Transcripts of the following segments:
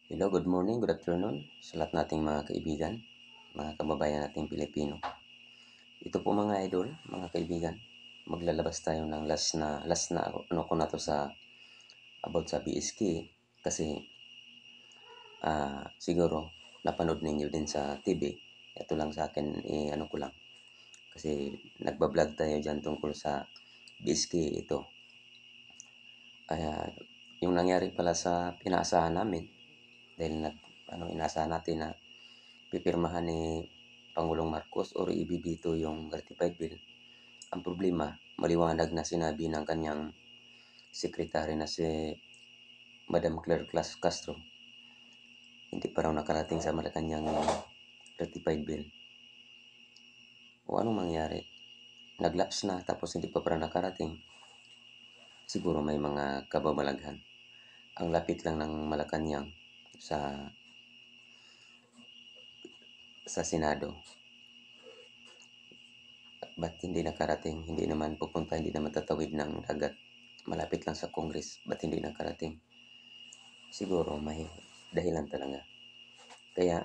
Hello, good morning, good afternoon sa lahat nating mga kaibigan, mga kababayan nating Pilipino. Ito po mga idol, mga kaibigan, maglalabas tayo ng last na ano ko na to sa about sa BSK kasi siguro napanood ninyo din sa TV. Ito lang sa akin ano ko lang kasi nagba-vlog tayo diyan tungkol sa BSK ito. Yung nangyari pala sa pinaasahan namin dahil inaasahan natin na pipirmahan ni Pangulong Marcos or ibibito yung ratified bill. Ang problema, maliwanag na sinabi ng kanyang sekretary na si Madam Claire Castro, hindi pa raw nakarating sa Malacanang yung ratified bill. O anong mangyari? Naglaps na tapos hindi pa para nakarating. Siguro may mga kababalaghan. Ang lapit lang ng Malacanang sa Senado. Ba't hindi nakarating? Hindi naman pupunta, hindi naman tatawid ng dagat. Malapit lang sa Congress. Ba't hindi nakarating? Siguro may dahilan talaga. Kaya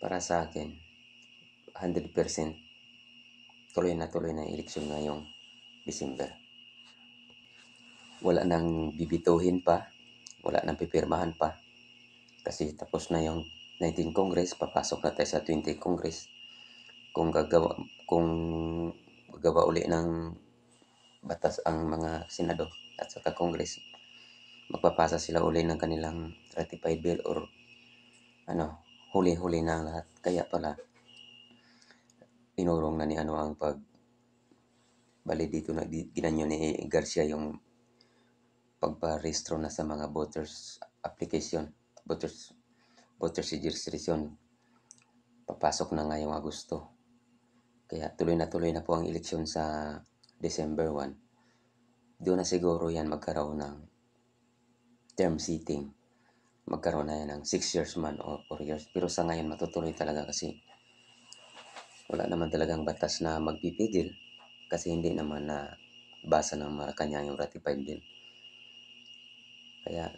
para sa akin, 100% tuloy na eleksyon ngayong December. Wala nang bibituhin pa, wala nang pipirmahan pa. Kasi tapos na yung 19 Congress, papasok na tayo sa 20 Congress. Kung gagawa uli ng batas ang mga Senado at saka Congress, magpapasa sila uli ng kanilang ratified bill or huli-huli na lahat. Kaya pala, inurong na ni ang bali dito na ginanyo ni Garcia yung pagparehistro na sa mga voters application, voters registration. Papasok na ngayong Agosto. Kaya tuloy na po ang eleksyon sa December 1. Doon na siguro yan magkaroon ng term seating. Magkaroon na yan ng 6 years man o 4 years. Pero sa ngayon matutuloy talaga kasi wala naman talagang batas na magpipigil kasi hindi naman na basa ng Malacanang yung ratified bill. Kaya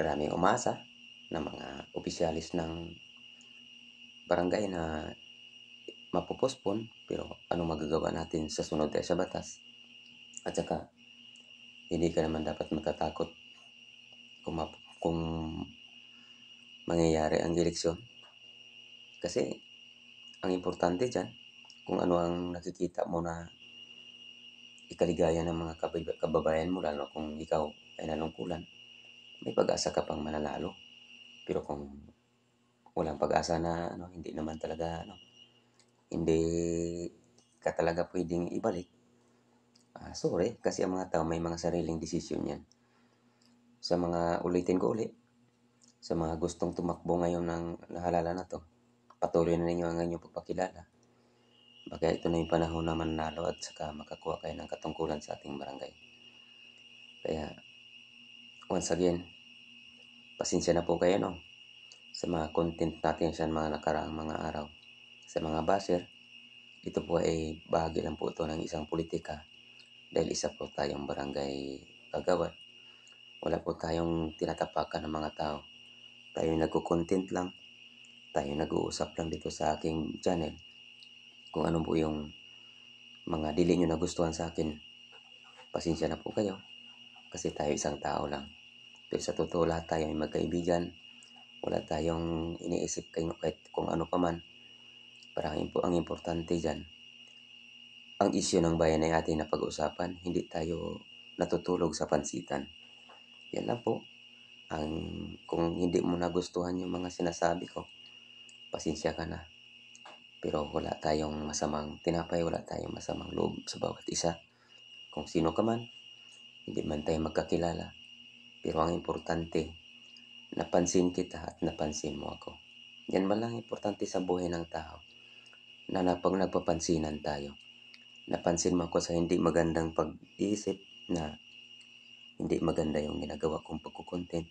maraming umasa na mga opisyalis ng barangay na mapopospon, pero ano magagawa natin sa sunod tayo sa batas? At saka hindi ka naman dapat matatakot kung mangyayari ang eleksyon kasi ang importante dyan kung ano ang nakikita mo na ikaligaya ng mga kababayan mo, lalo kung ikaw ay nanungkulan, may pag-asa ka pang mananalo. Pero kung walang pag-asa na hindi naman talaga hindi ka talaga pwedeng ibalik, sorry, kasi ang mga tao may mga sariling desisyon yan. Sa mga ulitin ko ulit, sa mga gustong tumakbo ngayon ng nahalala na to, patuloy na ninyo ang inyong pagpakilala. Baka ito na yung panahon na manalo at saka makakuha kayo ng katungkulan sa ating barangay. Kaya, once again, pasensya na po kayo sa mga content natin sa mga nakaraang mga araw. Sa mga baser, ito po ay bahagi lang po ito ng isang politika dahil isa po tayong barangay kagawad. Wala po tayong tinatapakan ng mga tao. Tayo nagko-content lang. Tayo nag-uusap lang dito sa aking channel. Kung ano po yung mga dili nyo nagustuhan sa akin, pasensya na po kayo. Kasi tayo isang tao lang. Pero sa totoo lahat tayo ay magkaibigan. Wala tayong iniisip kahit kung ano pa man. Para ang importante dyan, ang isyu ng bayan ay atin na pag-usapan. Hindi tayo natutulog sa pansitan. Yan lang po. Kung hindi mo nagustuhan yung mga sinasabi ko, pasensya ka na. Pero wala tayong masamang tinapay, wala tayong masamang loob sa bawat isa. Kung sino ka man, hindi man tayo magkakilala. Pero ang importante, napansin kita at napansin mo ako. Yan man lang importante sa buhay ng tao. Na nagpapansinan tayo. Napansin mo ako sa hindi magandang pag-iisip na hindi maganda yung ginagawa kong pagkukontent.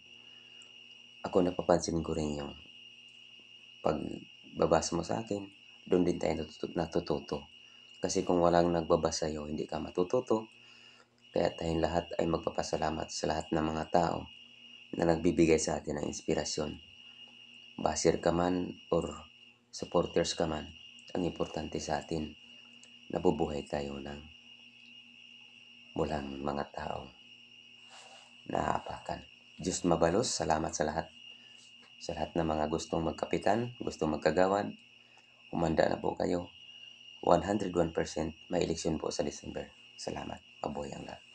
Ako napapansin ko rin yung pagbabasa mo sa akin, doon din tayo natututo. Kasi kung walang nagbabasa sa'yo, hindi ka matututo. Kaya tayong lahat ay magpapasalamat sa lahat ng mga tao na nagbibigay sa atin ng inspirasyon. Basher ka man or supporters ka man, ang importante sa atin, nabubuhay tayo ng walang mga taong naaapakan. Diyos mabalos, salamat sa lahat. Sa lahat ng mga gustong magkapitan, gustong magkagawad, humanda na po kayo. 101% may eleksyon po sa December. Salamat. Mabuhay ang lahat.